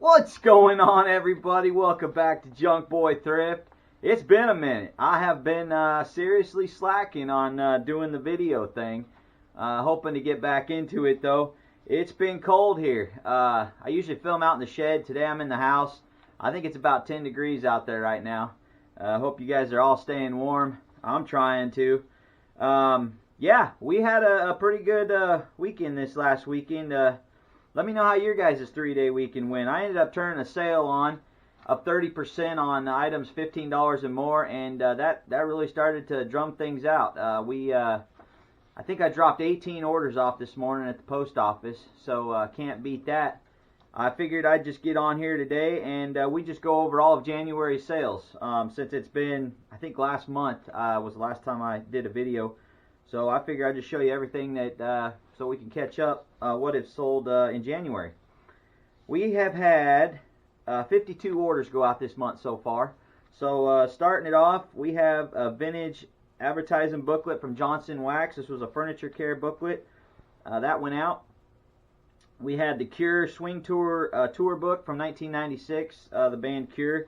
What's going on, everybody? Welcome back to JunkBoyThrift. It's been a minute. I have been seriously slacking on doing the video thing. Hoping to get back into it, though. It's been cold here. I usually film out in the shed. Today I'm in the house. I think it's about 10 degrees out there right now. Hope you guys are all staying warm. I'm trying to. Yeah, we had a pretty good weekend this last weekend. Let me know how your guys' 3-day weekend went. I ended up turning a sale on of 30% on items $15 and more, and that really started to drum things out. I think I dropped 18 orders off this morning at the post office, so can't beat that. I figured I'd just get on here today and we just go over all of January's sales. Since it's been, I think last month was the last time I did a video. So I figure I'd just show you everything that so we can catch up what it's sold in January. We have had 52 orders go out this month so far. So starting it off, we have a vintage advertising booklet from Johnson Wax. This was a furniture care booklet. That went out. We had the Cure Swing Tour tour book from 1996, the band Cure.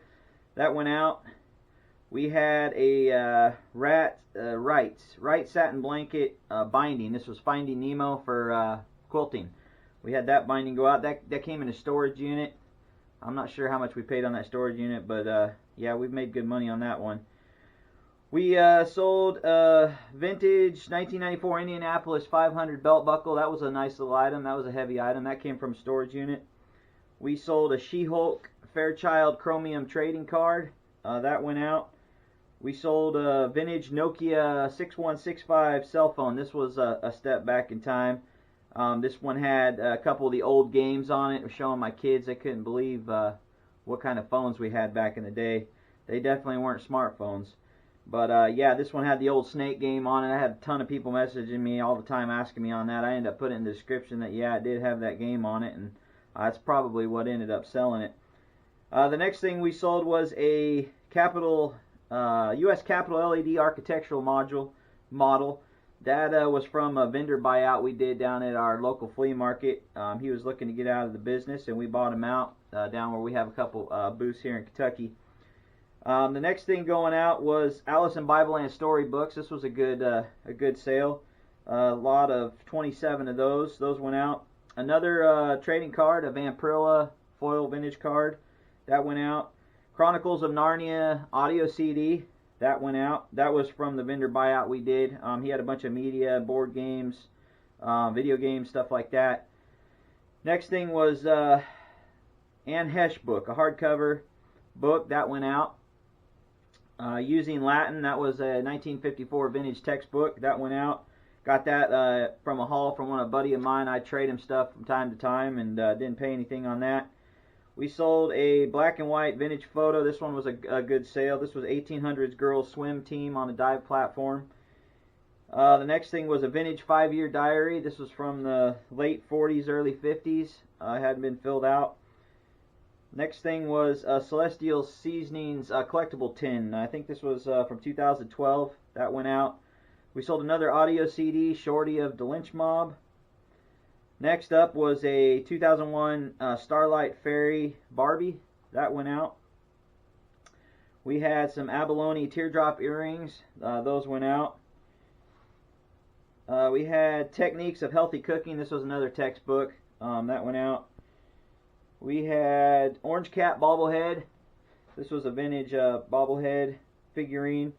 That went out. We had a Right satin blanket binding. This was Finding Nemo for quilting. We had that binding go out. That came in a storage unit. I'm not sure how much we paid on that storage unit, but yeah, we've made good money on that one. We sold vintage 1994 Indianapolis 500 belt buckle. That was a nice little item. That was a heavy item. That came from a storage unit. We sold a She-Hulk Fairchild chromium trading card. That went out. We sold a vintage Nokia 6165 cell phone. This was a step back in time. This one had a couple of the old games on it. It was showing my kids. They couldn't believe what kind of phones we had back in the day. They definitely weren't smartphones. But yeah, this one had the old Snake game on it. I had a ton of people messaging me all the time asking me on that. I ended up putting in the description that yeah, it did have that game on it, and that's probably what ended up selling it. The next thing we sold was a U.S. Capitol LED architectural model. That was from a vendor buyout we did down at our local flea market. He was looking to get out of the business, and we bought him out down where we have a couple booths here in Kentucky. The next thing going out was Alice in Bibleland storybooks. This was a good sale. A lot of 27 of those. Those went out. Another trading card, a Vampirilla foil vintage card. That went out. Chronicles of Narnia audio CD. That went out. That was from the vendor buyout we did. He had a bunch of media, board games, video games, stuff like that. Next thing was Anne Hesh book, a hardcover book. That went out. Using Latin. That was a 1954 vintage textbook. That went out. Got that from a haul from a buddy of mine. I trade him stuff from time to time and didn't pay anything on that. We sold a black and white vintage photo. This one was a good sale. This was 1800s girls swim team on a dive platform. The next thing was a vintage 5-year diary. This was from the late 40s, early 50s. Hadn't been filled out. Next thing was Celestial Seasonings collectible tin. I think this was from 2012. That went out. We sold another audio CD, Shorty of the Lynch Mob. Next up was a 2001 Starlight Fairy Barbie. That went out. We had some abalone teardrop earrings. Those went out. We had Techniques of Healthy Cooking. This was another textbook. That went out. We had Orange Cat bobblehead. This was a vintage bobblehead figurine.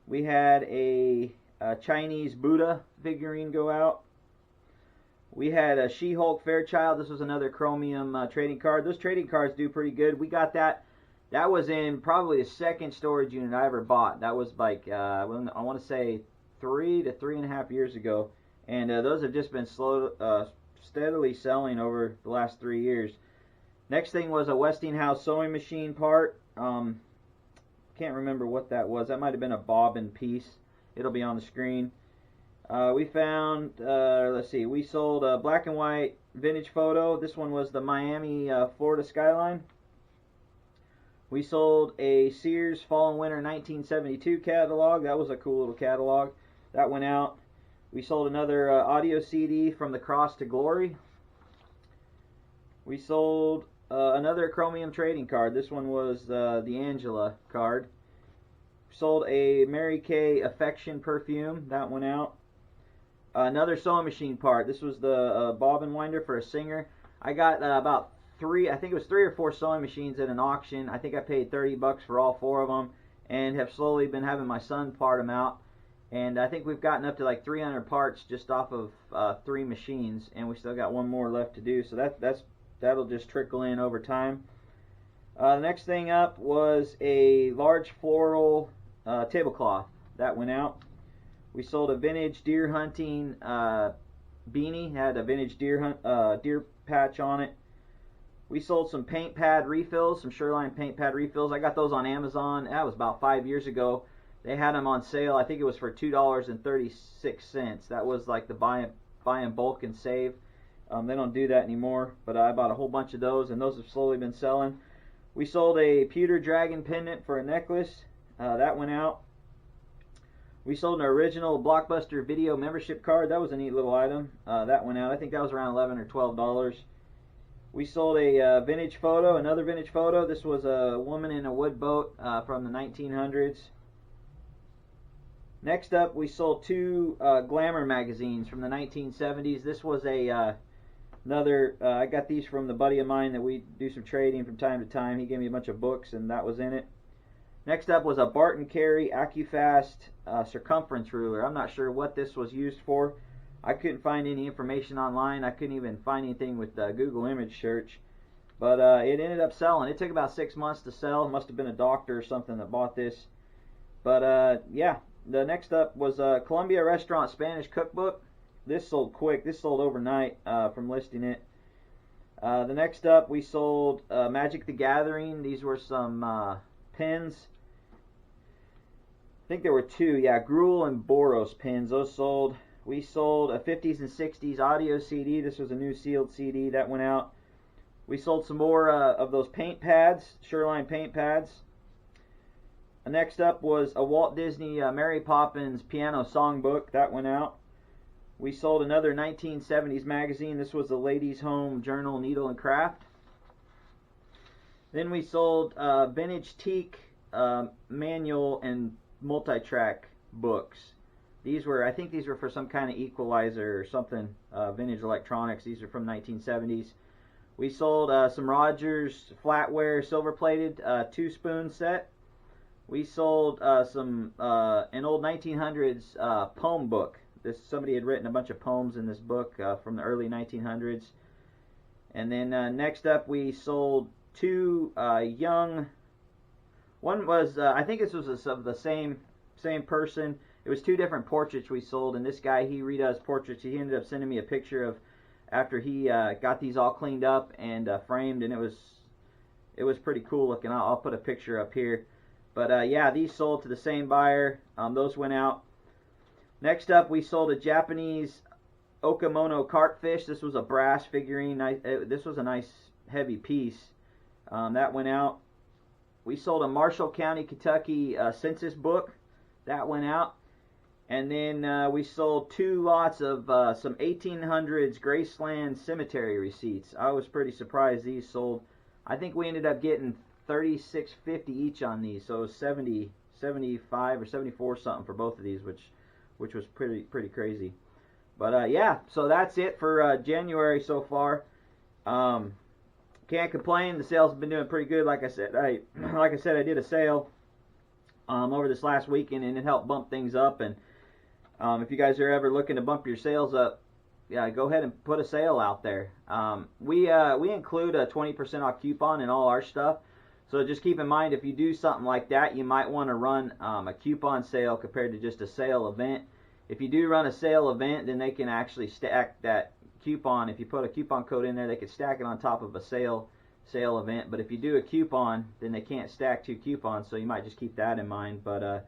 We had a Chinese Buddha figurine go out. We had a She-Hulk Fairchild. This was another chromium trading card. Those trading cards do pretty good. We got that. That was in probably the second storage unit I ever bought. That was like, I want to say 3 to 3.5 years ago. And those have just been steadily selling over the last 3 years. Next thing was a Westinghouse sewing machine part. Can't remember what that was. That might have been a bobbin piece. It'll be on the screen. We found, let's see, we sold a black and white vintage photo. This one was the Miami, Florida skyline. We sold a Sears Fall and Winter 1972 catalog. That was a cool little catalog. That went out. We sold another audio CD from The Cross to Glory. We sold another chromium trading card. This one was the Angela card. Sold a Mary Kay Affection perfume. That went out. Another sewing machine part. This was the bobbin winder for a singer. I got about I think it was 3 or 4 sewing machines at an auction. I think I paid $30 for all 4 of them, and have slowly been having my son part them out. And I think we've gotten up to like 300 parts just off of 3 machines, and we still got 1 more left to do. So that'll just trickle in over time. The next thing up was a large floral tablecloth. That went out. We sold a vintage deer hunting beanie. Had a vintage deer patch on it. We sold some paint pad refills, some Sureline paint pad refills. I got those on Amazon. That was about 5 years ago. They had them on sale. I think it was for $2.36. That was like the buy in bulk and save. They don't do that anymore, but I bought a whole bunch of those, and those have slowly been selling. We sold a pewter dragon pendant for a necklace. That went out. We sold an original Blockbuster video membership card. That was a neat little item. That went out. I think that was around $11 or $12. We sold a vintage photo, another vintage photo. This was a woman in a wood boat from the 1900s. Next up, we sold 2 glamour magazines from the 1970s. This was another, I got these from the buddy of mine that we do some trading from time to time. He gave me a bunch of books, and that was in it. Next up was a Barton Carey AccuFast circumference ruler. I'm not sure what this was used for. I couldn't find any information online. I couldn't even find anything with Google image search. But it ended up selling. It took about 6 months to sell. It must have been a doctor or something that bought this. But yeah, the next up was a Columbia Restaurant Spanish cookbook. This sold quick. This sold overnight from listing it. The next up, we sold Magic the Gathering. These were some pins. I think there were 2. Yeah, Gruel and Boros pins. Those sold. We sold a 50s and 60s audio CD. This was a new sealed CD. That went out. We sold some more of those paint pads, Sureline paint pads. Next up was a Walt Disney Mary Poppins piano songbook. That went out. We sold another 1970s magazine. This was the Ladies' Home Journal Needle and Craft. Then we sold vintage teak manual and multi-track books. These were, I think these were for some kind of equalizer or something, vintage electronics. These are from 1970s. We sold some Rogers flatware silver-plated 2-spoon set. We sold an old 1900s poem book. Somebody had written a bunch of poems in this book from the early 1900s. And then next up, we sold 2 young. One was, I think this was of the same person. It was 2 different portraits we sold, and this guy, he redoes portraits. He ended up sending me a picture of after he got these all cleaned up and framed, and it was pretty cool looking. I'll put a picture up here. But yeah, these sold to the same buyer. Those went out. Next up, we sold a Japanese Okamono cartfish. This was a brass figurine. This was a nice heavy piece. That went out. We sold a Marshall County, Kentucky census book. That went out. And then we sold 2 lots of some 1800s Graceland cemetery receipts. I was pretty surprised these sold. I think we ended up getting $36.50 each on these, so it was 75 or 74 something for both of these, which was pretty crazy. But yeah, so that's it for January so far. Can't complain. The sales have been doing pretty good. Like I said, I did a sale over this last weekend, and it helped bump things up. And if you guys are ever looking to bump your sales up, yeah, go ahead and put a sale out there. We include a 20% off coupon in all our stuff. So just keep in mind, if you do something like that, you might want to run a coupon sale compared to just a sale event. If you do run a sale event, then they can actually stack that coupon. If you put a coupon code in there, they can stack it on top of a sale event. But if you do a coupon, then they can't stack 2 coupons, so you might just keep that in mind. But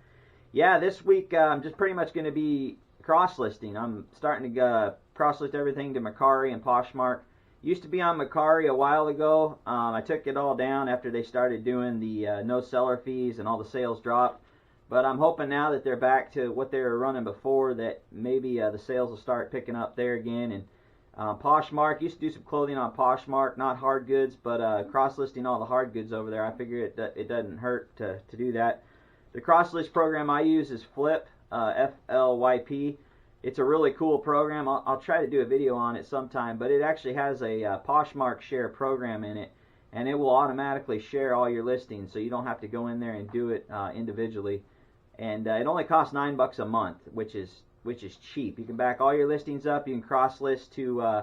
yeah, this week I'm just pretty much going to be cross-listing. I'm starting to cross-list everything to Mercari and Poshmark. Used to be on Mercari a while ago. I took it all down after they started doing the no seller fees and all the sales dropped. But I'm hoping now that they're back to what they were running before, that maybe the sales will start picking up there again. And Poshmark, used to do some clothing on Poshmark, not hard goods, but cross-listing all the hard goods over there. I figure it doesn't hurt to do that. The cross-list program I use is Flyp, F-L-Y-P. It's a really cool program. I'll try to do a video on it sometime, but it actually has a Poshmark share program in it, and it will automatically share all your listings, so you don't have to go in there and do it individually. And it only costs $9 a month, which is cheap. You can back all your listings up. You can cross list to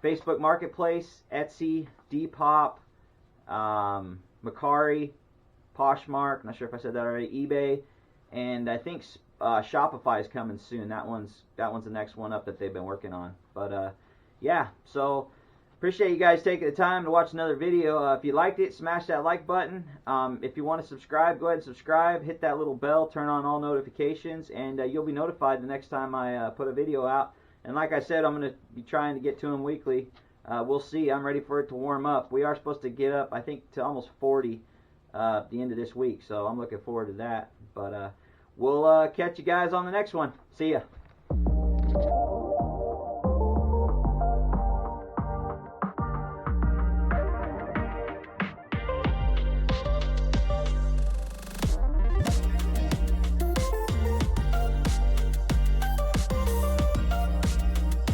Facebook Marketplace, Etsy, Depop, Mercari, Poshmark. Not sure if I said that already. eBay, and I think Shopify is coming soon. That one's the next one up that they've been working on. But yeah, so appreciate you guys taking the time to watch another video. If you liked it, smash that like button. If you want to subscribe, go ahead and subscribe. Hit that little bell, turn on all notifications, and you'll be notified the next time I put a video out. And like I said, I'm going to be trying to get to them weekly. We'll see. I'm ready for it to warm up. We are supposed to get up, I think, to almost 40 at the end of this week, so I'm looking forward to that. But we'll catch you guys on the next one. See ya.